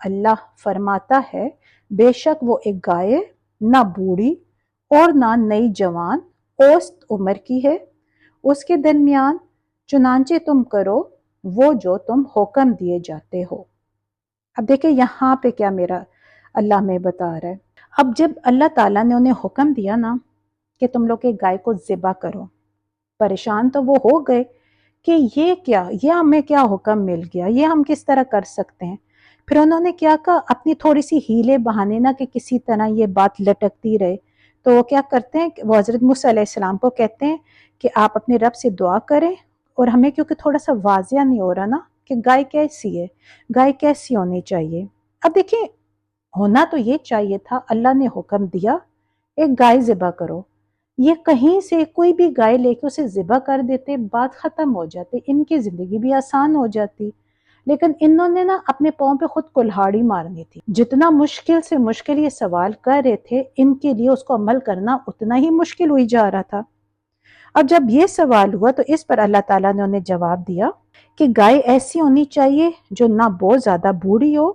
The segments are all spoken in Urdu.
اللہ فرماتا ہے بے شک وہ ایک گائے نہ بوڑھی اور نہ نئی جوان اوسط عمر کی ہے، اس کے درمیان چنانچہ تم کرو وہ جو تم حکم دیے جاتے ہو۔ اب دیکھیں یہاں پہ کیا میرا اللہ میں بتا رہا ہے۔ اب جب اللہ تعالیٰ نے انہیں حکم دیا نا کہ تم لوگ ایک گائے کو ذبح کرو، پریشان تو وہ ہو گئے کہ یہ ہمیں کیا حکم مل گیا، یہ ہم کس طرح کر سکتے ہیں۔ پھر انہوں نے کیا کہا، اپنی تھوڑی سی ہیلے بہانے نا کہ کسی طرح یہ بات لٹکتی رہے، تو وہ کیا کرتے ہیں کہ وہ حضرت موسیٰ علیہ السلام کو کہتے ہیں کہ آپ اپنے رب سے دعا کریں، اور ہمیں کیونکہ تھوڑا سا واضح نہیں ہو رہا نا کہ گائے کیسی ہے، گائے کیسی ہونی چاہیے۔ اب دیکھیں ہونا تو یہ چاہیے تھا، اللہ نے حکم دیا ایک گائے ذبح کرو، یہ کہیں سے کوئی بھی گائے لے کے اسے ذبح کر دیتے، بات ختم ہو جاتی، ان کی زندگی بھی آسان ہو جاتی۔ لیکن انہوں نے نا اپنے پاؤں پہ خود کلہاڑی مارنی تھی، جتنا مشکل سے مشکل یہ سوال کر رہے تھے ان کے لیے اس کو عمل کرنا اتنا ہی مشکل ہوئی جا رہا تھا۔ اب جب یہ سوال ہوا تو اس پر اللہ تعالیٰ نے انہیں جواب دیا کہ گائے ایسی ہونی چاہیے جو نہ بہت زیادہ بوڑھی ہو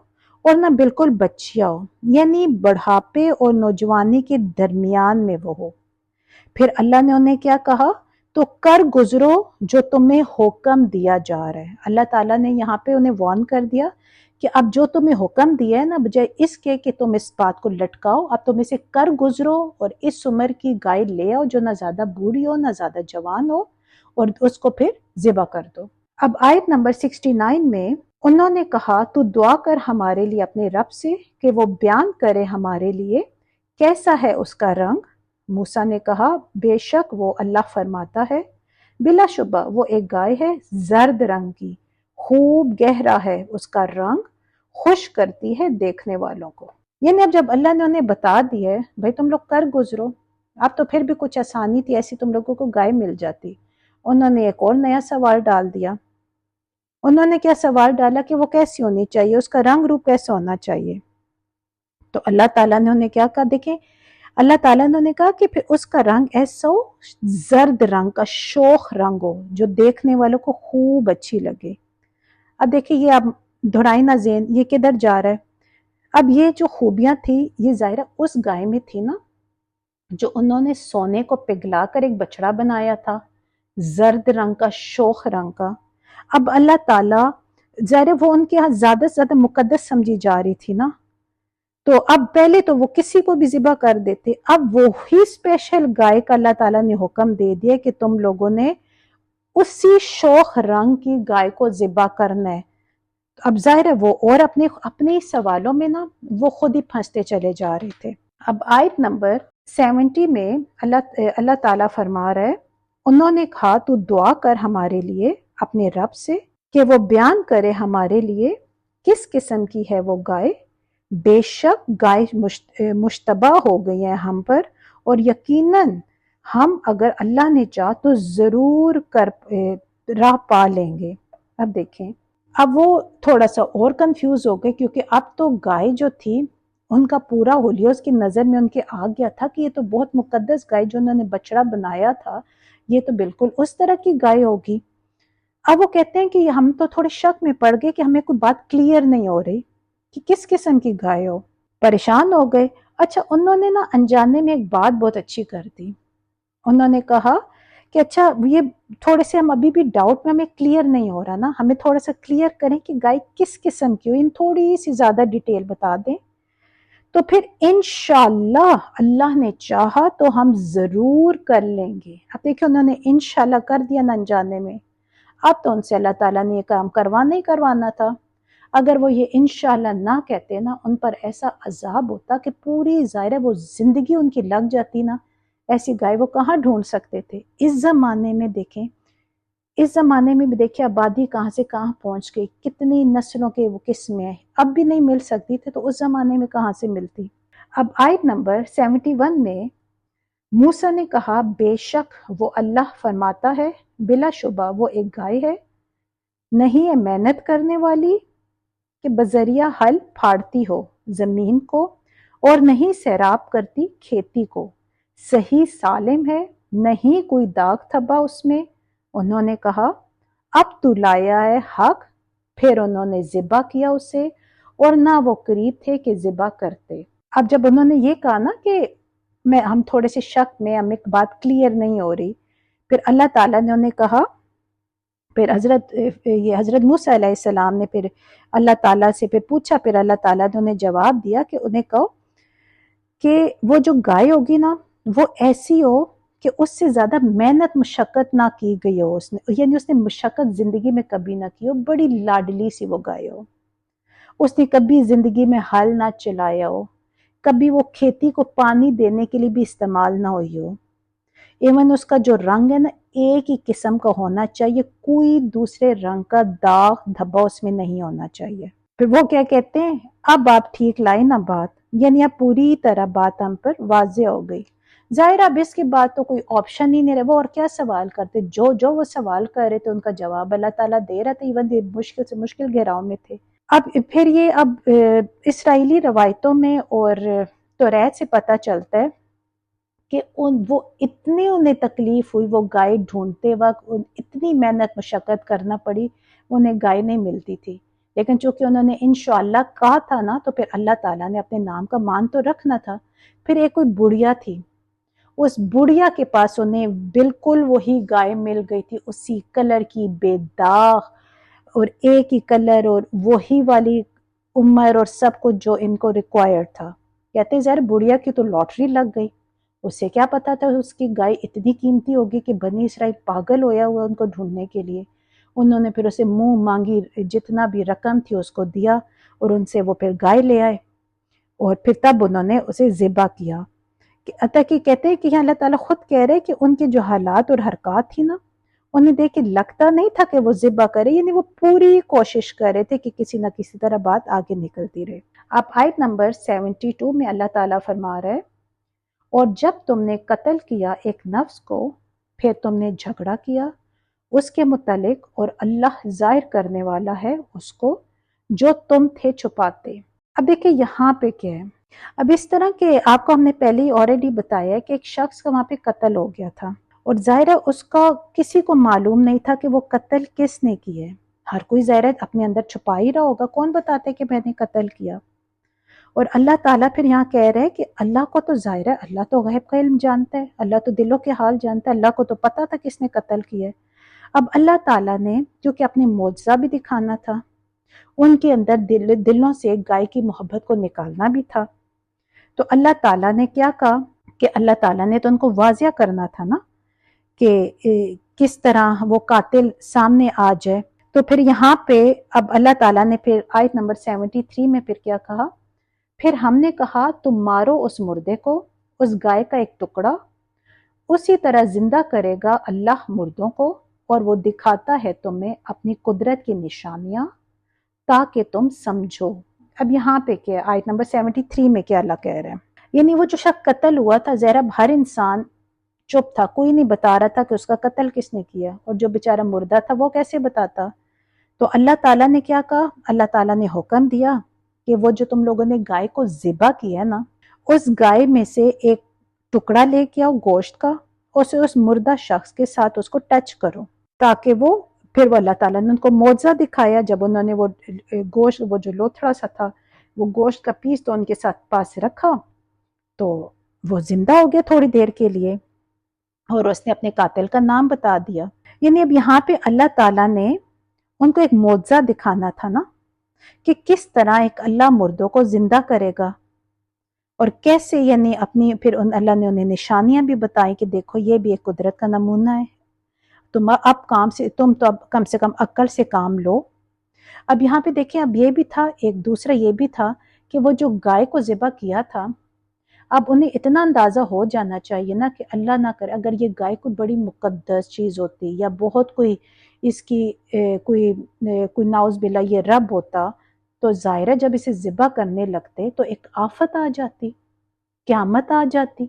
اور نہ بالکل بچیا ہو، یعنی بڑھاپے اور نوجوانی کے درمیان میں وہ ہو۔ پھر اللہ نے انہیں کیا کہا، تو کر گزرو جو تمہیں حکم دیا جا رہا ہے۔ اللہ تعالیٰ نے یہاں پہ انہیں وارن کر دیا کہ اب جو تمہیں حکم دیا ہے نا، بجائے اس کے کہ تم اس بات کو لٹکاؤ، اب تم اسے کر گزرو اور اس عمر کی گائے لے آؤ جو نہ زیادہ بوڑھی ہو نہ زیادہ جوان ہو، اور اس کو پھر ذبح کر دو۔ اب آیت نمبر 69 میں انہوں نے کہا، تو دعا کر ہمارے لیے اپنے رب سے کہ وہ بیان کرے ہمارے لیے کیسا ہے اس کا رنگ۔ موسیٰ نے کہا، بے شک وہ اللہ فرماتا ہے بلا شبہ وہ ایک گائے ہے زرد رنگ کی، خوب گہرا ہے اس کا رنگ، خوش کرتی ہے دیکھنے والوں کو۔ یعنی اب جب اللہ نے انہیں بتا دیا ہے بھائی تم لوگ کر گزرو، اب تو پھر بھی کچھ آسانی تھی، ایسی تم لوگوں کو گائے مل جاتی۔ انہوں نے ایک اور نیا سوال ڈال دیا۔ انہوں نے کیا سوال ڈالا کہ وہ کیسی ہونی چاہیے، اس کا رنگ روپ کیسا ہونا چاہیے۔ تو اللہ تعالیٰ نے انہیں کیا کہا، دیکھیں اللہ تعالیٰ نے کہا کہ پھر اس کا رنگ ایسا ہو، زرد رنگ کا شوخ رنگ ہو جو دیکھنے والوں کو خوب اچھی لگے۔ اب دیکھیں یہ اب دہرائی نہ ذہن، یہ کدھر جا رہا ہے۔ اب یہ جو خوبیاں تھی یہ ظاہرہ اس گائے میں تھی نا جو انہوں نے سونے کو پگھلا کر ایک بچڑا بنایا تھا، زرد رنگ کا شوخ رنگ کا۔ اب اللہ تعالیٰ ظاہر وہ ان کے ہاں زیادہ سے زیادہ مقدس سمجھی جا رہی تھی نا، تو اب پہلے تو وہ کسی کو بھی ذبح کر دیتے، اب وہی اسپیشل گائے کا اللہ تعالیٰ نے حکم دے دیا کہ تم لوگوں نے اسی شوخ رنگ کی گائے کو ذبح کرنا ہے۔ اب ظاہر ہے وہ اور اپنے سوالوں میں نا وہ خود ہی پھنستے چلے جا رہے تھے۔ اب آیت نمبر 70 میں اللہ تعالیٰ فرما رہا ہے، انہوں نے کہا تو دعا کر ہمارے لیے اپنے رب سے کہ وہ بیان کرے ہمارے لیے کس قسم کی ہے وہ گائے، بے شک گائے مشتبہ ہو گئی ہیں ہم پر، اور یقیناً ہم اگر اللہ نے چاہ تو ضرور راہ پا لیں گے۔ اب دیکھیں اب وہ تھوڑا سا اور کنفیوز ہو گئے، کیونکہ اب تو گائے جو تھی ان کا پورا حلیہ اس کی نظر میں ان کے آ گیا تھا کہ یہ تو بہت مقدس گائے جو انہوں نے بچڑا بنایا تھا، یہ تو بالکل اس طرح کی گائے ہوگی۔ اب وہ کہتے ہیں کہ ہم تو تھوڑے شک میں پڑ گئے کہ ہمیں کوئی بات کلیئر نہیں ہو رہی کہ کس قسم کی گائے ہو، پریشان ہو گئے۔ اچھا انہوں نے نا انجانے میں ایک بات بہت اچھی کر دی، انہوں نے کہا کہ اچھا یہ تھوڑے سے ہم ابھی بھی ڈاؤٹ میں، ہمیں کلیئر نہیں ہو رہا نا، ہمیں تھوڑا سا کلیئر کریں کہ گائے کس قسم کی ہو، ان تھوڑی سی زیادہ ڈیٹیل بتا دیں، تو پھر انشاءاللہ اللہ نے چاہا تو ہم ضرور کر لیں گے۔ اب دیکھیں انہوں نے انشاءاللہ کر دیا نا انجانے میں، اب تو ان سے اللہ تعالیٰ نے یہ کام کروانا ہی کروانا تھا۔ اگر وہ یہ انشاءاللہ نہ کہتے نا، ان پر ایسا عذاب ہوتا کہ پوری ظاہر وہ زندگی ان کی لگ جاتی نا، ایسی گائے وہ کہاں ڈھونڈ سکتے تھے۔ اس زمانے میں دیکھیں، اس زمانے میں بھی دیکھیں آبادی کہاں سے کہاں پہنچ گئی، کتنی نسلوں کے وہ قسمیں ہیں، اب بھی نہیں مل سکتی تھے تو اس زمانے میں کہاں سے ملتی۔ اب آیت نمبر 71 میں موسیٰ نے کہا، بے شک وہ اللہ فرماتا ہے بلا شبہ وہ ایک گائے ہے، نہیں ہے محنت کرنے والی کہ بذریعہ حل پھاڑتی ہو زمین کو، اور نہیں سیراب کرتی کھیتی کو، صحیح سالم ہے، نہیں کوئی داغ تھبا اس میں۔ انہوں نے کہا، اب تو لایا ہے حق، پھر انہوں نے ذبح کیا اسے، اور نہ وہ قریب تھے کہ ذبح کرتے۔ اب جب انہوں نے یہ کہا نا کہ ہم تھوڑے سے شک میں، ہم ایک بات کلیئر نہیں ہو رہی، پھر اللہ تعالیٰ نے انہیں کہا، پھر حضرت موسیٰ علیہ السلام نے پھر اللہ تعالیٰ سے پھر پوچھا، پھر اللہ تعالیٰ نے انہیں جواب دیا کہ انہیں کہو کہ وہ جو گائے ہوگی نا وہ ایسی ہو کہ اس سے زیادہ محنت مشقت نہ کی گئی ہو، یعنی اس نے مشقت زندگی میں کبھی نہ کی ہو، بڑی لاڈلی سی وہ گائے ہو، اس نے کبھی زندگی میں ہل نہ چلایا ہو، کبھی وہ کھیتی کو پانی دینے کے لیے بھی استعمال نہ ہوئی ہو، ایون اس کا جو رنگ ہے نا ایک ہی قسم کا ہونا چاہیے، کوئی دوسرے رنگ کا داغ دھبا اس میں نہیں ہونا چاہیے۔ پھر وہ کیا کہتے ہیں، اب آپ ٹھیک لائے نا بات، یعنی اب پوری طرح بات ہم پر واضح ہو گئی۔ ظاہر اب اس کے بعد تو کوئی آپشن ہی نہیں رہا، وہ اور کیا سوال کرتے، جو وہ سوال کر رہے تھے ان کا جواب اللہ تعالیٰ دے رہا تھا، ایون مشکل سے مشکل گہراؤ میں تھے۔ اب پھر یہ اسرائیلی روایتوں میں اور توریت سے پتہ چلتا ہے کہ وہ اتنی انہیں تکلیف ہوئی، وہ گائے ڈھونڈتے وقت اتنی محنت مشقت کرنا پڑی، انہیں گائے نہیں ملتی تھی، لیکن چونکہ انہوں نے انشاءاللہ کہا تھا نا تو پھر اللہ تعالیٰ نے اپنے نام کا مان تو رکھنا تھا۔ پھر ایک کوئی بڑھیا تھی، اس بڑھیا کے پاس انہیں بالکل وہی گائے مل گئی تھی، اسی کلر کی، بے داغ اور ایک ہی کلر اور وہی والی عمر اور سب کچھ جو ان کو ریکوائرڈ تھا۔ کہتے ظاہر بڑھیا کی تو لاٹری لگ گئی، اسے کیا پتا تھا اس کی گائے اتنی قیمتی ہوگی کہ بنی اسرائیل پاگل ہویا ہوا ان کو ڈھونڈنے کے لیے۔ انہوں نے پھر اسے منہ مانگی جتنا بھی رقم تھی اس کو دیا اور ان سے وہ پھر گائے لے آئے، اور پھر تب انہوں نے اسے ذبح کیا۔ حتیٰ کہ کہتے ہیں کہ یہاں اللہ تعالیٰ خود کہہ رہے کہ ان کے جو حالات اور حرکات تھی نا انہیں دیکھ کے لگتا نہیں تھا کہ وہ ذبح کرے، یعنی وہ پوری کوشش کر رہے تھے کہ کسی نہ کسی طرح بات آگے نکلتی رہے۔ اب آیت نمبر 72 میں اللہ تعالیٰ فرما رہے، اور جب تم نے قتل کیا ایک نفس کو، پھر تم نے جھگڑا کیا اس کے متعلق، اور اللہ ظاہر کرنے والا ہے اس کو جو تم تھے چھپاتے۔ اب دیکھیں یہاں پہ کیا ہے، اب اس طرح کہ آپ کو ہم نے پہلے ہی آلریڈی بتایا ہے کہ ایک شخص کا وہاں پہ قتل ہو گیا تھا، اور ظاہر ہے اس کا کسی کو معلوم نہیں تھا کہ وہ قتل کس نے کی ہے، ہر کوئی ظاہر ہے اپنے اندر چھپا ہی رہا ہوگا، کون بتاتے کہ میں نے قتل کیا۔ اور اللہ تعالیٰ پھر یہاں کہہ رہے کہ اللہ کو تو ظاہر ہے، اللہ تو غیب کا علم جانتا ہے، اللہ تو دلوں کے حال جانتا ہے، اللہ کو تو پتا تھا کس نے قتل کیا ہے۔ اب اللہ تعالیٰ نے کیونکہ اپنے معجزہ بھی دکھانا تھا، ان کے اندر دلوں سے گائے کی محبت کو نکالنا بھی تھا، تو اللہ تعالیٰ نے کیا کہا کہ اللہ تعالیٰ نے تو ان کو واضح کرنا تھا نا کہ کس طرح وہ قاتل سامنے آ جائے۔ تو پھر یہاں پہ اب اللہ تعالیٰ نے پھر آیت نمبر 73 میں پھر کیا کہا، پھر ہم نے کہا تم مارو اس مردے کو، اس گائے کا ایک ٹکڑا، اسی طرح زندہ کرے گا اللہ مردوں کو، اور وہ دکھاتا ہے تمہیں اپنی قدرت کی نشانیاں تاکہ تم سمجھو۔ اب یہاں پہ کیا آیت نمبر 73 میں کیا اللہ کہہ رہے ہیں، یعنی وہ جو شخص قتل ہوا تھا، ظاہر اب ہر انسان چپ تھا، کوئی نہیں بتا رہا تھا کہ اس کا قتل کس نے کیا، اور جو بیچارہ مردہ تھا وہ کیسے بتاتا۔ تو اللہ تعالیٰ نے کیا کہا، اللہ تعالیٰ نے حکم دیا کہ وہ جو تم لوگوں نے گائے کو ذبح کیا نا، اس گائے میں سے ایک ٹکڑا لے کے آؤ گوشت کا، اسے اس مردہ شخص کے ساتھ اس کو ٹچ کرو، تاکہ وہ پھر وہ اللہ تعالیٰ نے ان کو معجزہ دکھایا، جب انہوں نے وہ گوشت، وہ جو لوتھڑا سا تھا وہ گوشت کا پیس تو ان کے ساتھ پاس رکھا تو وہ زندہ ہو گیا تھوڑی دیر کے لیے، اور اس نے اپنے قاتل کا نام بتا دیا۔ یعنی اب یہاں پہ اللہ تعالیٰ نے ان کو ایک معجزہ دکھانا تھا نا کہ کس طرح ایک اللہ مردوں کو زندہ کرے گا، اور کیسے، یعنی اپنی پھر اللہ نے انہیں نشانیاں بھی بتائی کہ دیکھو یہ بھی ایک قدرت کا نمونہ ہے، تم تو اب کم سے کم عقل سے کام لو۔ اب یہاں پہ دیکھیں اب یہ بھی تھا، ایک دوسرا یہ بھی تھا کہ وہ جو گائے کو ذبح کیا تھا، اب انہیں اتنا اندازہ ہو جانا چاہیے نا کہ اللہ نہ کرے اگر یہ گائے کوئی بڑی مقدس چیز ہوتی یا بہت کوئی اس کی کوئی ناؤز باللہ یہ رب ہوتا، تو ظاہر ہے جب اسے ذبح کرنے لگتے تو ایک آفت آ جاتی، قیامت آ جاتی،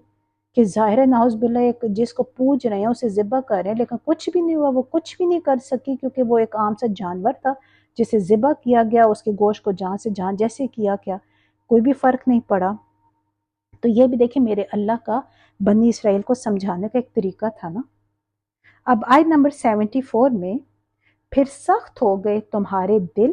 کہ ظاہر ہے ناؤز باللہ ایک جس کو پوج رہے ہیں اسے ذبح کر رہے ہیں، لیکن کچھ بھی نہیں ہوا، وہ کچھ بھی نہیں کر سکی کیونکہ وہ ایک عام سا جانور تھا جسے ذبح کیا گیا، اس کے گوشت کو جہاں سے جہاں جیسے کیا گیا، کوئی بھی فرق نہیں پڑا۔ تو یہ بھی دیکھیں میرے اللہ کا بنی اسرائیل کو سمجھانے کا ایک طریقہ تھا نا۔ اب آیت نمبر 74 میں، پھر سخت ہو گئے تمہارے دل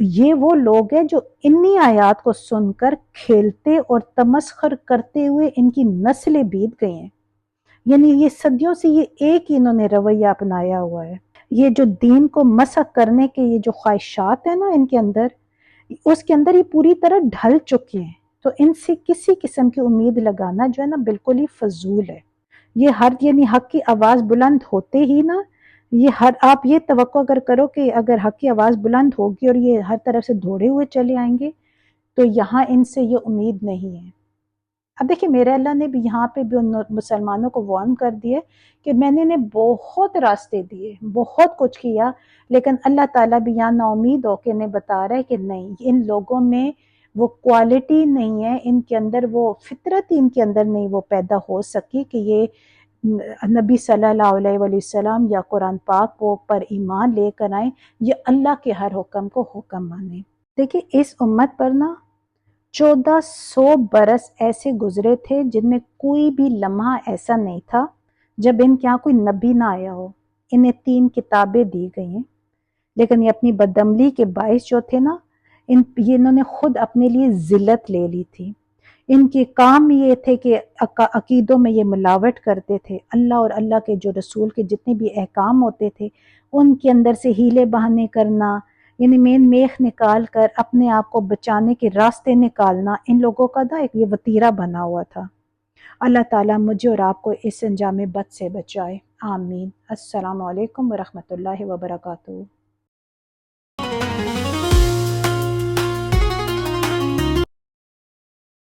یہ وہ لوگ ہیں جو انہی آیات کو سن کر کھیلتے اور تمسخر کرتے ہوئے ان کی نسلیں بیت گئی ہیں، یعنی یہ صدیوں سے یہ ایک ہی انہوں نے رویہ اپنایا ہوا ہے۔ یہ جو دین کو مسخ کرنے کے یہ جو خواہشات ہیں نا ان کے اندر، اس کے اندر یہ پوری طرح ڈھل چکے ہیں، تو ان سے کسی قسم کی امید لگانا جو ہے نا بالکل ہی فضول ہے۔ یہ یعنی حق کی آواز بلند ہوتے ہی نا، یہ آپ یہ توقع اگر کرو کہ اگر حق کی آواز بلند ہوگی اور یہ ہر طرف سے دوڑے ہوئے چلے آئیں گے، تو یہاں ان سے یہ امید نہیں ہے۔ اب دیکھیں میرے اللہ نے بھی یہاں پہ بھی ان مسلمانوں کو وارن کر دیے کہ میں نے انہیں بہت راستے دیے، بہت کچھ کیا، لیکن اللہ تعالیٰ بھی یہاں نا امید ہو کے انہیں بتا رہا ہے کہ نہیں، ان لوگوں میں وہ کوالٹی نہیں ہے، ان کے اندر وہ فطرت ان کے اندر نہیں وہ پیدا ہو سکی کہ یہ نبی صلی اللہ علیہ وآلہ وسلم یا قرآن پاک کو پر ایمان لے کر آئیں، یہ اللہ کے ہر حکم کو حکم مانیں۔ دیکھیں اس امت پر نا 1400 برس ایسے گزرے تھے جن میں کوئی بھی لمحہ ایسا نہیں تھا جب ان کے یہاں کوئی نبی نہ آیا ہو۔ انہیں 3 کتابیں دی گئی ہیں، لیکن یہ اپنی بدعملی کے باعث جو تھے نا، انہوں نے خود اپنے لیے ذلت لے لی تھی۔ ان کے کام یہ تھے کہ عقیدوں میں یہ ملاوٹ کرتے تھے، اللہ اور اللہ کے جو رسول کے جتنے بھی احکام ہوتے تھے ان کے اندر سے ہیلے بہانے کرنا، یعنی مین میخ نکال کر اپنے آپ کو بچانے کے راستے نکالنا، ان لوگوں کا نا ایک یہ وتیرہ بنا ہوا تھا۔ اللہ تعالیٰ مجھے اور آپ کو اس انجام بد سے بچائے، آمین۔ السلام علیکم ورحمۃ اللہ وبرکاتہ۔